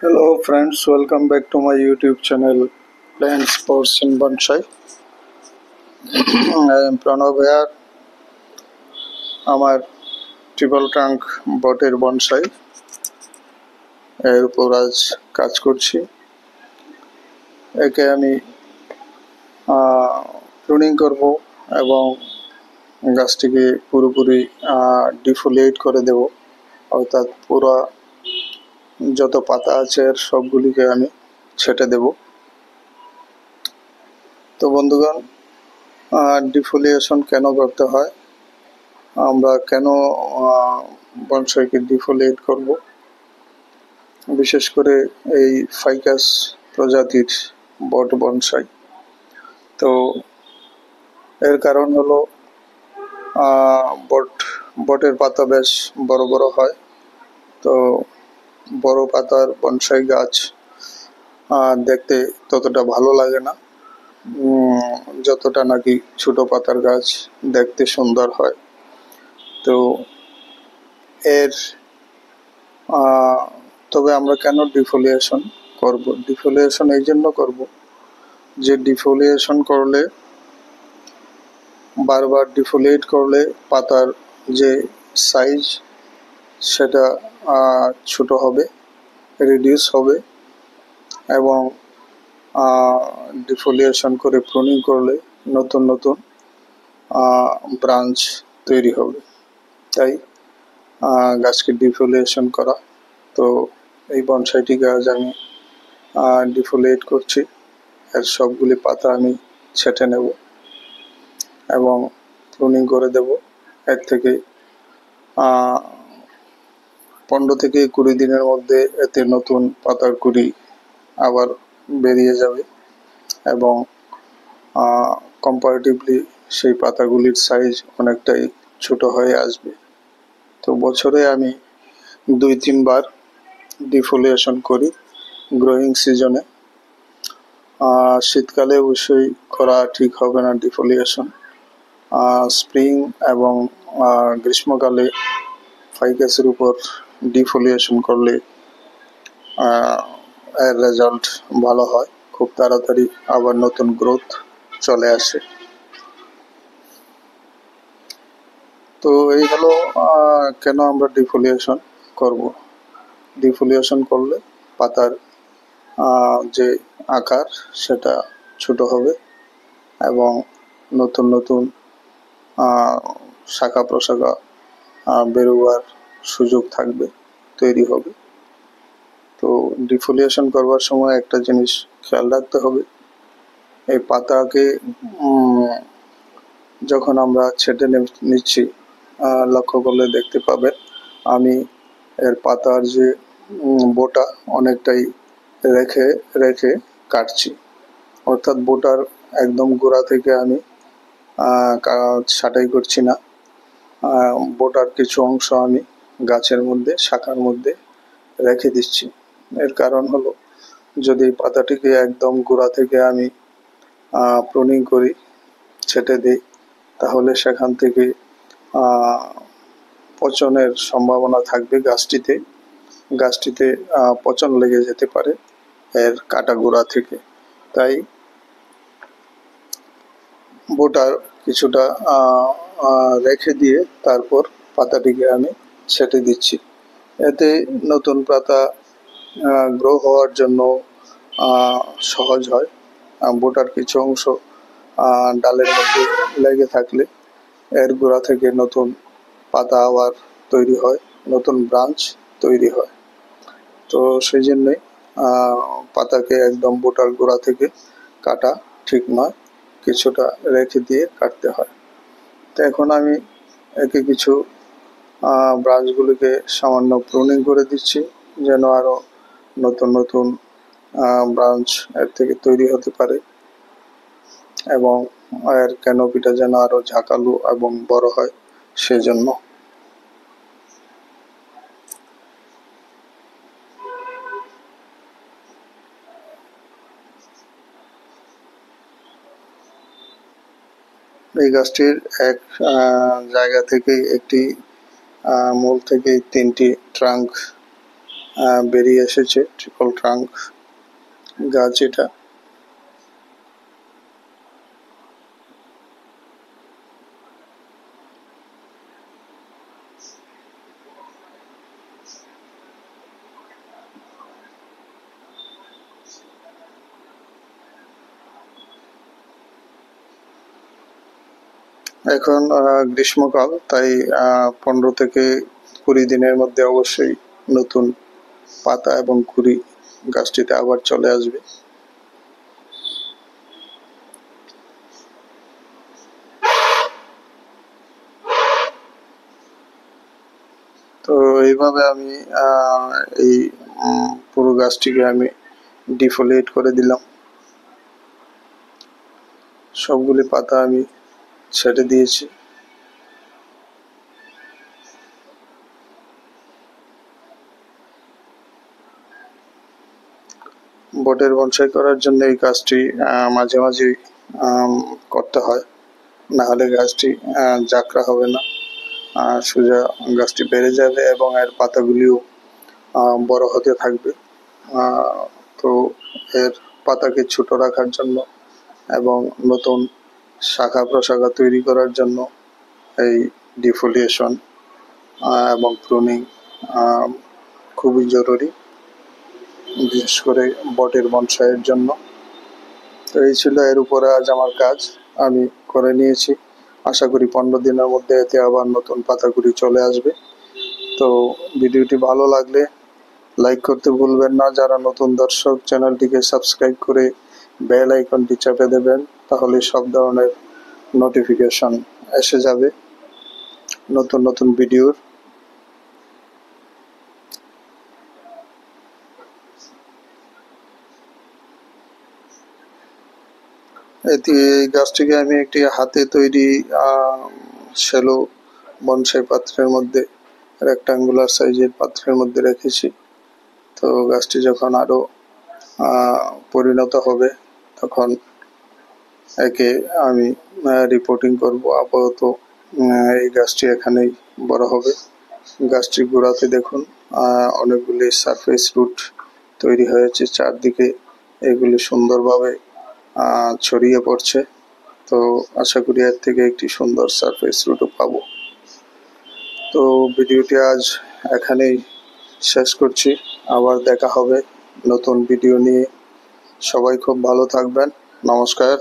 Hello friends, welcome back to my YouTube channel Plants Sports in Bonsai. I am Pranav here. আমার triple trunk বটের bonsai এর উপর আজ কাজ করছি। একে আমি প্রুনিং করব এবং গাছটিকে পুরোপুরি ডিফোলিয়েট করে দেব, অর্থাৎ পুরো যত পাতা আছে এর সবগুলিকে আমি ছেটে দেব। তো বন্ধুগণ, ডিফোলিয়েশন কেন করতে হয়, আমরা কেন বনসাইকে ডিফোলিয়েট করব, বিশেষ করে এই ফাইকাস প্রজাতির বট বনসাই। তো এর কারণ হলো বটের পাতা বেশ বড় বড় হয়। তো বড় পাতার বনসাই গাছ দেখতে ততটা ভালো লাগে না, যতটা নাকি ছোট পাতার গাছ দেখতে সুন্দর হয়। তো তবে আমরা কেন ডিফোলিয়েশন করব? ডিফোলিয়েশন এই জন্য করব যে ডিফোলিয়েশন করলে, বারবার ডিফোলিয়েট করলে পাতার যে সাইজ সেটা ছোট হবে, রিডিউস হবে, এবং ডিফোলিয়েশন করে প্রুনিং করলে নতুন নতুন ব্রাঞ্চ তৈরি হবে। তাই গাছকে ডিফোলিয়েশন করা। তো এই বনসাইটিকে আজ আমি ডিফোলিয়েট করছি। এর সবগুলি পাতা আমি ছেটে নেব এবং প্রুনিং করে দেব। এর থেকে 15 থেকে 20 দিনের মধ্যে এতে নতুন পাতার কুড়ি আবার বেরিয়ে যাবে এবং কম্পারেটিভলি সেই পাতাগুলির সাইজ অনেকটাই ছোট হয়ে আসবে। তো বছরে আমি 2-3 বার ডিফোলিয়েশন করি গ্রোয়িং সিজনে। শীতকালে অবশ্যই করা ঠিক হবে না ডিফোলিয়েশন। স্প্রিং এবং গ্রীষ্মকালে ফাইকাসের উপর ডিফোলিয়েশন করলে এর রেজাল্ট ভালো হয়, খুব তাড়াতাড়ি আবার নতুন গ্রোথ চলে আসে। তো এই হলো কেন আমরা ডিফোলিয়েশন করব। ডিফোলিয়েশন করলে পাতার যে আকার সেটা ছোট হবে এবং নতুন নতুন শাখা প্রশাখা বেরোবার সুযোগ থাকবে, তৈরি হবে। তো ডিফোলিয়েশন করবার সময় একটা জিনিস খেয়াল রাখতে হবে, এই পাতাকে যখন আমরা ছেটে নিচ্ছি, লক্ষ্য করলে দেখতে পাবেন আমি এর পাতার যে বোটা অনেকটাই রেখে রেখে কাটছি, অর্থাৎ বোটার একদম গোড়া থেকে আমি ছাঁটাই করছি না। বোটার কিছু অংশ আমি গাছের মধ্যে, শাখার মধ্যে রেখে দিচ্ছি। এর কারণ হলো, যদি পাতাটিকে একদম গোড়া থেকে আমি প্রুনিং করি, ছেটে দিই, তাহলে সেখান থেকে পচনের সম্ভাবনা থাকবে। গাছটিতে পচন লেগে যেতে পারে এর কাটা গোড়া থেকে। তাই বোটার কিছুটা রেখে দিয়ে তারপর পাতাটিকে আমি ছেটে দিচ্ছি। এতে নতুন পাতা গ্রো হওয়ার জন্য সহজ হয়। বোটার কিছু অংশ ডালের মধ্যে লেগে থাকলে এর গোড়া থেকে নতুন পাতা আবার তৈরি হয়, নতুন ব্রাঞ্চ তৈরি হয়। তো সেই জন্যই পাতাকে একদম বোটার গোড়া থেকে কাটা ঠিক নয়, কিছুটা রেখে দিয়ে কাটতে হয়। তো এখন আমি একে কিছু ব্রাঞ্চগুলিকে সামান্য প্রুনিং করে দিচ্ছি, যেন আরও নতুন নতুন ব্রাঞ্চ এর থেকে তৈরি হতে পারে এবং এর ক্যানোপিটা যেন আরও ঝাঁকালো এবং বড় হয়, সেজন্য। এই গাছটির এক জায়গা থেকে একটি মূল থেকে 3টি ট্রাঙ্ক বেরিয়ে এসেছে। ট্রিপল ট্রাঙ্ক গাছ এটা। এখন গ্রীষ্মকাল, তাই 15 থেকে 20 দিনের মধ্যে অবশ্যই নতুন পাতা এবং কুড়ি গাছটিতে আবার চলে আসবে। তো এইভাবে আমি এই পুরো গাছটিকে আমি ডিফোলিয়েট করে দিলাম। সবগুলি পাতা আমি ছেটে দিয়েছি। বটের বনসাই করার জন্য এই কাজটি মাঝে মাঝে করতে হয়, না হলে গাছটি জাকড়া হবে না, সোজা গাছটি বেড়ে যাবে এবং এর পাতাগুলিও বড় হতে থাকবে। তো এর পাতাকে ছোট রাখার জন্য এবং নতুন শাখা প্রশাখা তৈরি করার জন্য এই ডিফোলিয়েশন এবং প্রুনিং খুবই জরুরি, বিশেষ করে বটের বনসাইয়ের জন্য। তো এই ছিল এর উপরে আজ আমার কাজ, আমি করে নিয়েছি। আশা করি 15 দিনের মধ্যে এতে আবার নতুন পাতাগুলি চলে আসবে। তো ভিডিওটি ভালো লাগলে লাইক করতে ভুলবেন না। যারা নতুন দর্শক, চ্যানেলটিকে সাবস্ক্রাইব করে বেল আইকনটি চেপে দেবেন, তাহলে সব ধরনের নোটিফিকেশন এসে যাবে নতুন নতুন ভিডিওর। এই গাছটিকে আমি একটি হাতে তৈরি শ্যালো বনসাই পাত্রের মধ্যে, রেক্টাঙ্গুলার সাইজের পাত্রের মধ্যে রেখেছি। তো গাছটি যখন আরো পরিণত হবে তখন একে আমি রিপোর্টিং করব। আপাতত এই গাছটি এখানেই বড় হবে। গাছটির গোড়াতে দেখুন অনেকগুলি সারফেস রুট তৈরি হয়েছে, চারদিকে এগুলি সুন্দরভাবে ছড়িয়ে পড়ছে। তো আশা করি এর থেকে একটি সুন্দর সারফেস রুটও পাবো। তো ভিডিওটি আজ এখানেই শেষ করছি, আবার দেখা হবে নতুন ভিডিও নিয়ে। সবাই খুব ভালো থাকবেন, নমস্কার।